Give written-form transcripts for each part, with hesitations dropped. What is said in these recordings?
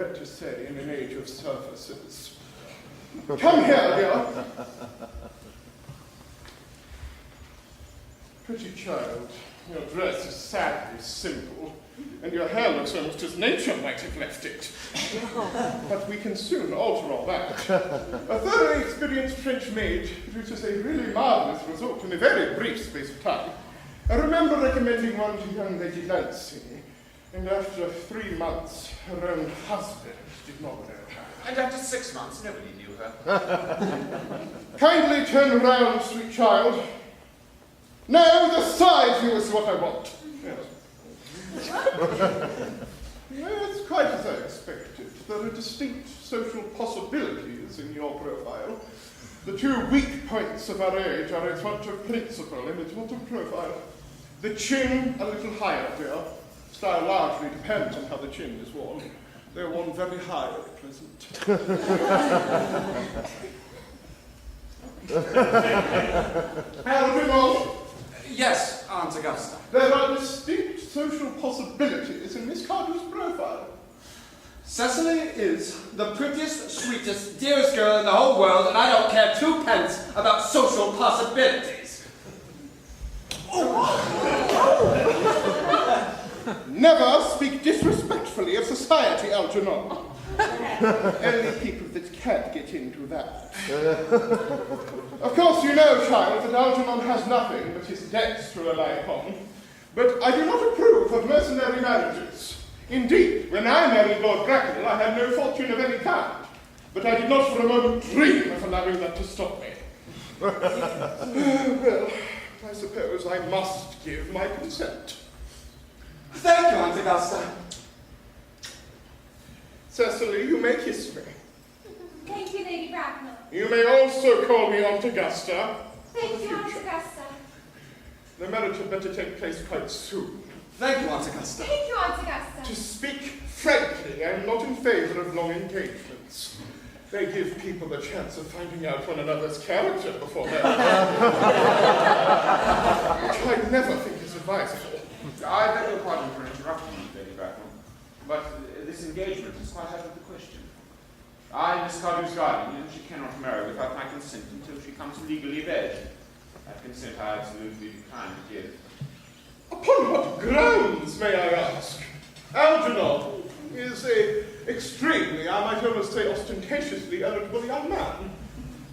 regret to say, in an age of surfaces. Come here, dear. Pretty child, your dress is sadly simple, and your hair looks almost as nature might have left it. But we can soon alter all that. A thoroughly experienced French maid produces a really marvelous result in a very brief space of time. I remember recommending one to young Lady Lancey, and after 3 months, her own husband did not know her. And after 6 months, nobody knew her. Kindly turn around, sweet child. No, the side view is what I want. Yes. Yes, quite as I expected. There are distinct social possibilities in your profile. The 2 weak points of our age are its want of principle and its want of profile. The chin a little higher, dear. Style largely depends on how the chin is worn. They're worn very high at present. Algernon. Yes, Aunt Augusta. There are distinct social possibilities in Miss Cardew's profile. Cecily is the prettiest, sweetest, dearest girl in the whole world, and I don't care 2 pence about social possibilities. Never speak disrespectfully of society, Algernon. Only people that can't get into that. Of course, you know, child, that Algernon has nothing but his debts to rely upon. But I do not approve of mercenary marriages. Indeed, when I married Lord Bracknell, I had no fortune of any kind. But I did not for a moment dream of allowing that to stop me. Well, I suppose I must give my consent. Thank you, Aunt Augusta. Cecily, you may kiss me. Thank you, Lady Bracknell. You may also call me Aunt Augusta. Thank you, Aunt Augusta. The marriage had better take place quite soon. Thank you, Aunt Augusta. Thank you, Aunt Augusta. To speak frankly, I am not in favor of long engagements. They give people the chance of finding out one another's character before marriage. Which I never think is advisable. I beg your pardon for interrupting you, Lady Bracknell, but this engagement is quite out of the question. I am Miss Cardew's guardian, and she cannot marry without my consent until she comes legally of age. That consent I absolutely decline to give. Upon what grounds, may I ask? Algernon is a extremely, I might almost say ostentatiously eligible young man.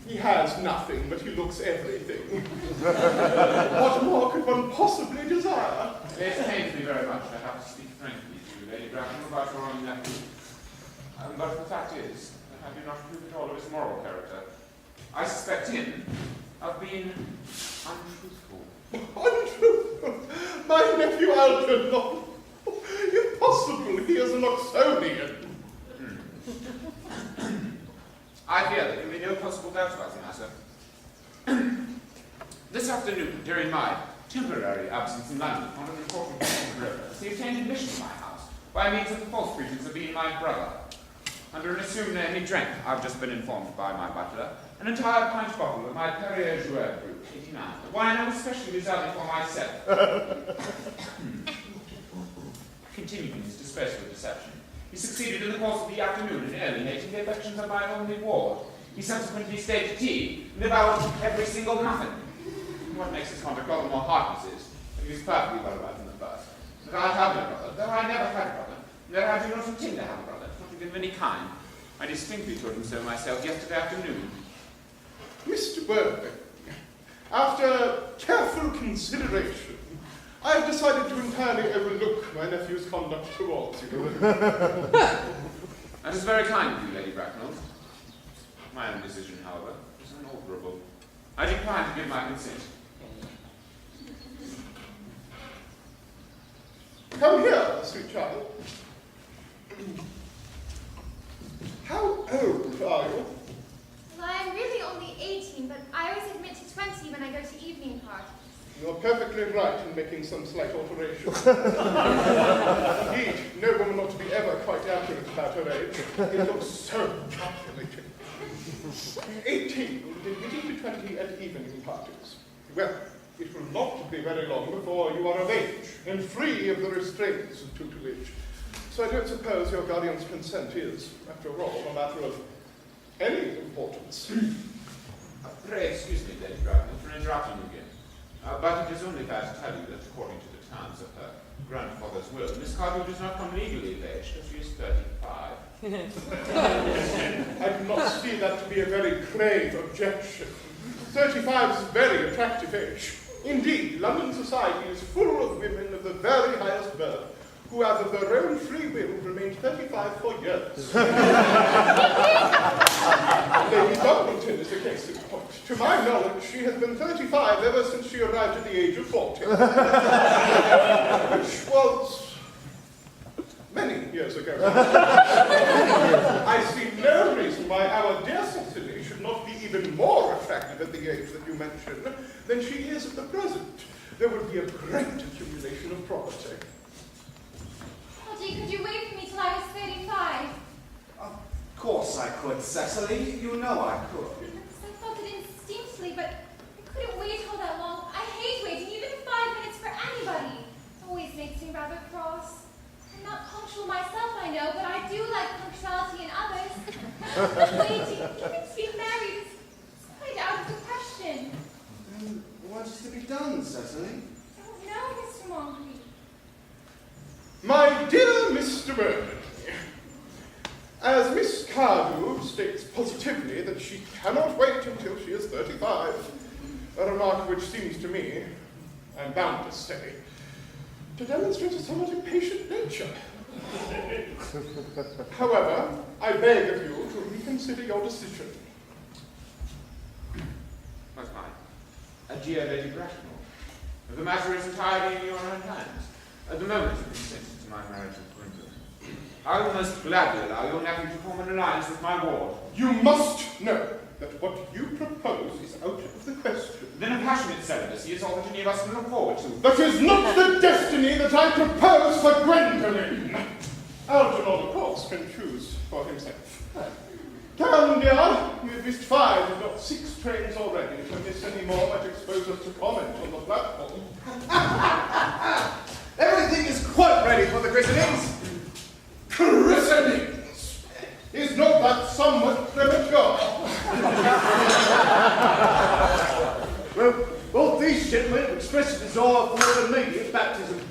He has nothing, but he looks everything. What more could one possibly desire? It pains me very much to have to speak frankly to you, Lady Bracknell, about your own nephew. But the fact is that I do not approve at all of his moral character. I suspect him of being untruthful. Untruthful? My nephew Algernon? Impossible, he is an Oxonian. I fear there can be no possible doubt about the matter. This afternoon, during my temporary absence in London on an important purpose, he obtained admission to my house by means of the false pretense of being my brother. Under an assumed name, he drank, I've just been informed by my butler, an entire pint bottle of my Perrier Jouet Brut, 89, the wine I was specially reserving for myself. Continuing his disgraceful deception, he succeeded in the course of the afternoon in alienating the affections of my only ward. He subsequently stayed to tea and devoured every single muffin. What makes his conduct all the more heartless is that he was perfectly well aware from the first that I have no brother, though I never had a brother, and that I do not intend to have a brother, not even of any kind. I distinctly told him so myself yesterday afternoon. Mr. Worthing, after careful consideration, I have decided to entirely overlook my nephew's conduct towards you. That is very kind of you, Lady Bracknell. My own decision, however, is unalterable. I decline to give my consent. Come here, sweet child. How old are you? Well, I'm really only 18, but I always admit to 20 when I go to evening parties. You're perfectly right in making some slight alteration. Indeed, no woman ought to be ever quite accurate about her age. It looks so calculating. 18, admitting to 20 at evening parties. Well, it will not be very long before you are of age and free of the restraints of tutelage. So I don't suppose your guardian's consent is, after all, a matter of any importance. Pray excuse me, Lady Bracknell, for interrupting you again. But it is only fair to tell you that according to the terms of her grandfather's will, Miss Cardew does not come legally of age till she is 35. I do not see that to be a very grave objection. 35 is a very attractive age. Indeed, London society is full of women of the very highest birth who have of their own free will remained 35 for years. Lady Doddington is a case in point. To my knowledge, she has been 35 ever since she arrived at the age of 40. Which was many years ago. I see no reason why our dear Cecily should not be even more attractive at the age that you mentioned than she is at the present. There would be a great accumulation of property. Algy, could you wait for me till I was 35? Of course I could, Cecily. You know I could. I felt it instinctively, but I couldn't wait all that long. I hate waiting, even 5 minutes for anybody. It always makes me rather cross. I'm not punctual myself, I know, but I do like punctuality in others. Waiting, even to be married is quite out of the question. What is to be done, Cecily? I don't know, Mr. Moncrief. My dear Mr. Burnley, as Miss Cardew states positively that she cannot wait until she is 35, a remark which seems to me, I'm bound to say, to demonstrate a somewhat impatient nature. However, I beg of you to reconsider your decision. That's mine. Dear Lady Bracknell, the matter is entirely in your own hands. At the moment you consented to my marriage with Gwendolyn. I will most gladly allow your nephew to form an alliance with my ward. You must know that what you propose is out of the question. Then a passionate celibacy is all that any of us can look forward to. That is not the destiny that I propose for Gwendolyn. Algernon, of course, can choose for himself. Come, dear, we've missed 5, if not 6 trains already. If we miss any more, might expose us to comment on the platform. Everything is quite ready for the christenings. Christenings! Is not that somewhat premature? Well, both these gentlemen have expressed a desire for an immediate baptism.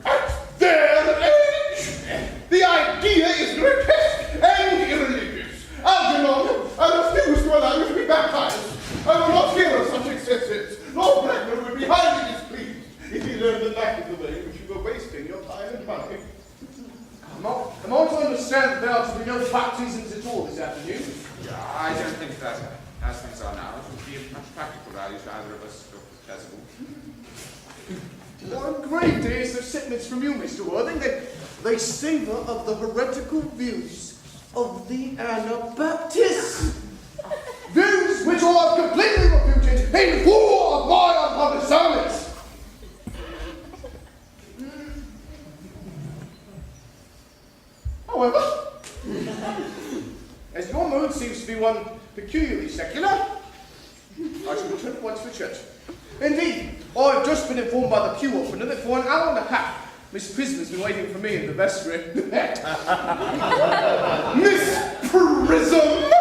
At their age! The idea is grotesque and irreligious. Algernon, I refuse to allow you to be baptized. I will not hear of such excesses. Lord Bracknell would be highly displeased if he learned that that is the way in which you were wasting your time and money. Am I to understand that there are to be no baptisms at all this afternoon? Yeah, I don't think that, as things are now, it would be of much practical value to either of us if accessible. What I'm grieved to hear such sentiments from you, Mr. Worthing. They savour of the heretical views of the Anabaptists. Views which I have completely refuted in full of my unpublished sermons. However, as your mood seems to be one peculiarly secular, I shall return at once to church. Indeed, I have just been informed by the pew opener that for an hour and a half, Miss Prism's been waiting for me in the vestry. Miss Prism?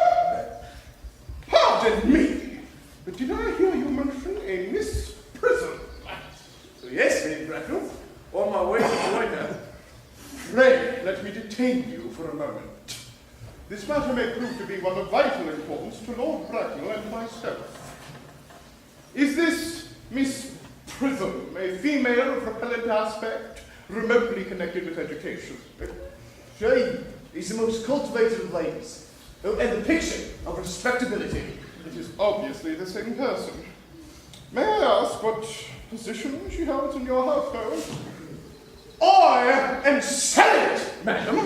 Pardon me, but did I hear you mention a Miss Prism? Yes, Lady Bracknell, on my way to join her. Pray, let me detain you for a moment. This matter may prove to be one of vital importance to Lord Bracknell and myself. Is this Miss Prism a female of repellent aspect, remotely connected with education? She is the most cultivated of ladies, and the picture of respectability. It is obviously the same person. May I ask what position she holds in your household? I am celibate, madam.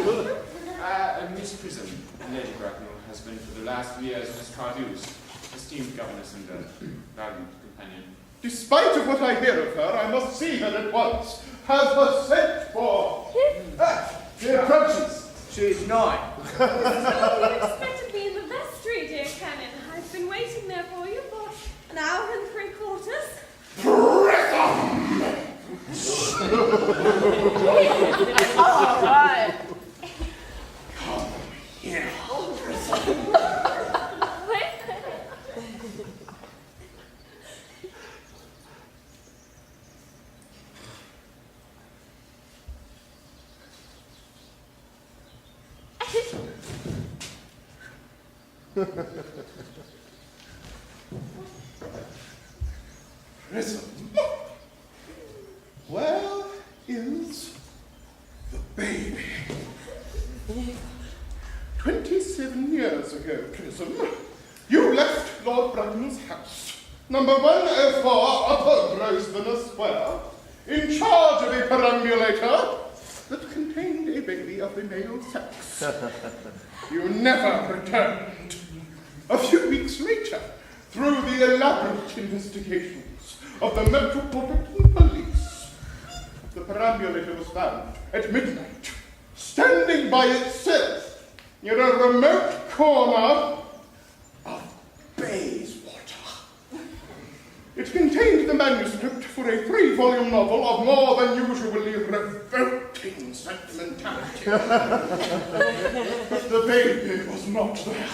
Miss Prism, Lady Bracknell, has been for the last 3 years Miss Cardew's esteemed governess and valued companion. Despite of what I hear of her, I must see her at once. Have her sent for. She approaches. She is 9. You expected me in the vestry, dear Canon. I've been waiting there for you for an hour and 3/4. Prism! All right. Prism. Where is the baby? 27 years ago, Prism, you left Lord Brandon's house, number 104 Upper Grosvenor Square, in charge of a perambulator that contained a baby of the male sex. You never returned. A few weeks later, through the elaborate investigations of the Metropolitan Police, the perambulator was found at midnight, standing by itself near a remote corner of Bayswater. It contained the manuscript for a 3-volume novel of more than usually revolting sentimentality. But the baby was not there.